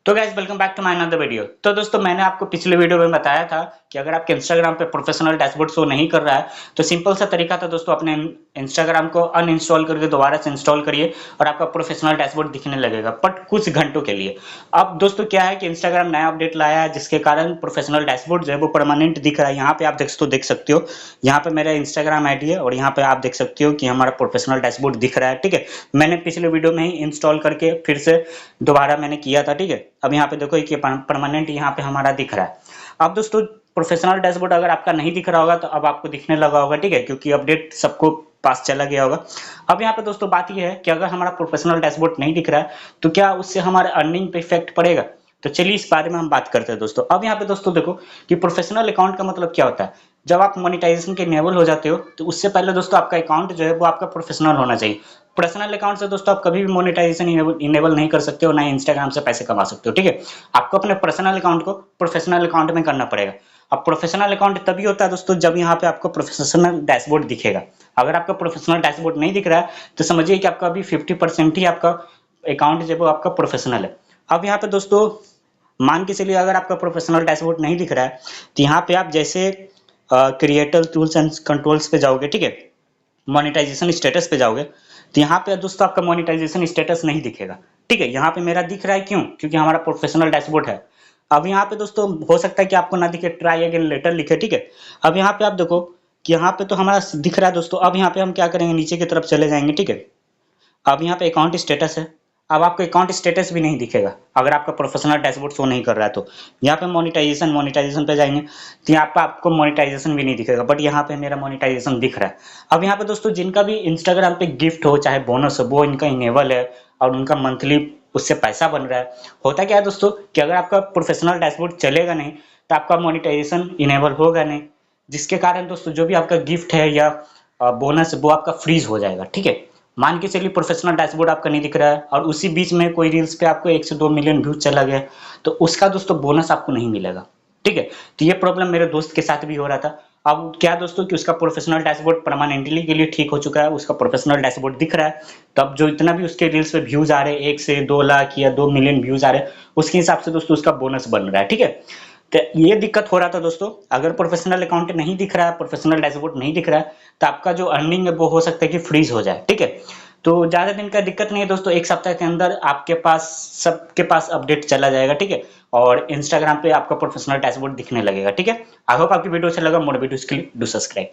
तो guys welcome back to my another video. तो दोस्तों मैंने आपको पिछले वीडियो में बताया था कि अगर आपके इंस्टाग्राम पे प्रोफेशनल डैशबोर्ड शो नहीं कर रहा है तो सिंपल सा तरीका था दोस्तों, अपने इंस्टाग्राम को अनइंस्टॉल करके दोबारा से इंस्टॉल करिए और आपका प्रोफेशनल डैशबोर्ड दिखने लगेगा, बट कुछ घंटों के लिए। अब दोस्तों क्या है कि इंस्टाग्राम नया अपडेट लाया है जिसके कारण प्रोफेशनल डैशबोर्ड जो है वो परमानेंट दिख रहा है। यहाँ पे आप देख सकते हो, यहाँ पे मेरा इंस्टाग्राम आईडी है और यहाँ पे आप देख सकते हो कि हमारा प्रोफेशनल डैशबोर्ड दिख रहा है। ठीक है, मैंने पिछले वीडियो में ही इंस्टॉल करके फिर से दोबारा मैंने किया था। ठीक है, अब यहाँ पे देखो कि परमानेंट यहाँ पे हमारा दिख रहा है। अब दोस्तों प्रोफेशनल डैशबोर्ड अगर आपका नहीं दिख रहा होगा तो अब आपको दिखने लगा होगा। ठीक है, क्योंकि अपडेट सबको पास चला गया होगा। अब यहाँ पे दोस्तों बात ये है कि अगर हमारा प्रोफेशनल डैशबोर्ड नहीं दिख रहा है तो क्या उससे हमारे अर्निंग पे इफेक्ट पड़ेगा? तो चलिए इस बारे में हम बात करते हैं दोस्तों। अब यहाँ पे दोस्तों देखो कि प्रोफेशनल अकाउंट का मतलब क्या होता है। जब आप मोनेटाइजेशन के इनेबल हो जाते हो तो उससे पहले दोस्तों आपका अकाउंट जो है वो आपका प्रोफेशनल होना चाहिए। पर्सनल अकाउंट से दोस्तों आप कभी भी मोनेटाइजेशन इनेबल नहीं कर सकते हो, ना इंस्टाग्राम से पैसे कमा सकते हो। ठीक है, आपको अपने पर्सनल अकाउंट को प्रोफेशनल अकाउंट में करना पड़ेगा। अब प्रोफेशनल अकाउंट तभी होता है दोस्तों जब यहाँ पे आपको प्रोफेशनल डैशबोर्ड दिखेगा। अगर आपका प्रोफेशनल डैशबोर्ड नहीं दिख रहा है तो समझिए कि आपका अभी 50% ही आपका अकाउंट जो है वो आपका प्रोफेशनल है। अब यहाँ पे दोस्तों मान के चलिए अगर आपका प्रोफेशनल डैशबोर्ड नहीं दिख रहा है तो यहाँ पे आप जैसे क्रिएटर टूल्स एंड कंट्रोल्स पे जाओगे, ठीक है, मोनेटाइजेशन स्टेटस पे जाओगे तो यहाँ पे दोस्तों आपका मोनेटाइजेशन स्टेटस नहीं दिखेगा। ठीक है, यहाँ पे मेरा दिख रहा है, क्यों? क्योंकि हमारा प्रोफेशनल डैशबोर्ड है। अब यहाँ पे दोस्तों हो सकता है कि आपको ना दिखे, ट्राई अगेन लेटर लिखे। ठीक है, अब यहाँ पे आप देखो कि यहाँ पे तो हमारा दिख रहा है दोस्तों। अब यहाँ पे हम क्या करेंगे, नीचे की तरफ चले जाएंगे। ठीक है, अब यहाँ पे अकाउंट स्टेटस है। अब आपको अकाउंट स्टेटस भी नहीं दिखेगा अगर आपका प्रोफेशनल डैशबोर्ड शो नहीं कर रहा है तो। यहाँ पे मोनेटाइजेशन पे जाएंगे तो यहाँ पे आपको मोनेटाइजेशन भी नहीं दिखेगा, बट यहाँ पे मेरा मोनेटाइजेशन दिख रहा है। अब यहाँ पे दोस्तों जिनका भी इंस्टाग्राम पे गिफ्ट हो चाहे बोनस हो वो इनका इनेबल है और उनका मंथली उससे पैसा बन रहा है। होता क्या है दोस्तों कि अगर आपका प्रोफेशनल डैशबोर्ड चलेगा नहीं तो आपका मोनेटाइजेशन इनेबल होगा नहीं, जिसके कारण दोस्तों जो भी आपका गिफ्ट है या बोनस वो आपका फ्रीज हो जाएगा। ठीक है, मान के चलिए प्रोफेशनल डैशबोर्ड आपका नहीं दिख रहा है और उसी बीच में कोई रील्स पे आपको 1 से 2 मिलियन व्यूज चला गया तो उसका दोस्तों बोनस आपको नहीं मिलेगा। ठीक है, तो ये प्रॉब्लम मेरे दोस्त के साथ भी हो रहा था। अब क्या दोस्तों कि उसका प्रोफेशनल डैशबोर्ड परमानेंटली के लिए ठीक हो चुका है, उसका प्रोफेशनल डैशबोर्ड दिख रहा है। तो अब जो इतना भी उसके रील्स पे व्यूज आ रहे हैं, 1 से 2 लाख या 2 मिलियन व्यूज आ रहे हैं, उसके हिसाब से दोस्तों उसका बोनस बन रहा है। ठीक है, तो ये दिक्कत हो रहा था दोस्तों। अगर प्रोफेशनल अकाउंट नहीं दिख रहा है, प्रोफेशनल डैशबोर्ड नहीं दिख रहा है तो आपका जो अर्निंग है वो हो सकता है कि फ्रीज हो जाए। ठीक है, तो ज्यादा दिन का दिक्कत नहीं है दोस्तों, 1 सप्ताह के अंदर आपके पास सबके पास अपडेट चला जाएगा। ठीक है, और इंस्टाग्राम पे आपका प्रोफेशनल डैशबोर्ड दिखने लगेगा। ठीक है, आई होप आपकी वीडियो अच्छा लगा। मोर वीडियोस के लिए डू सब्सक्राइब।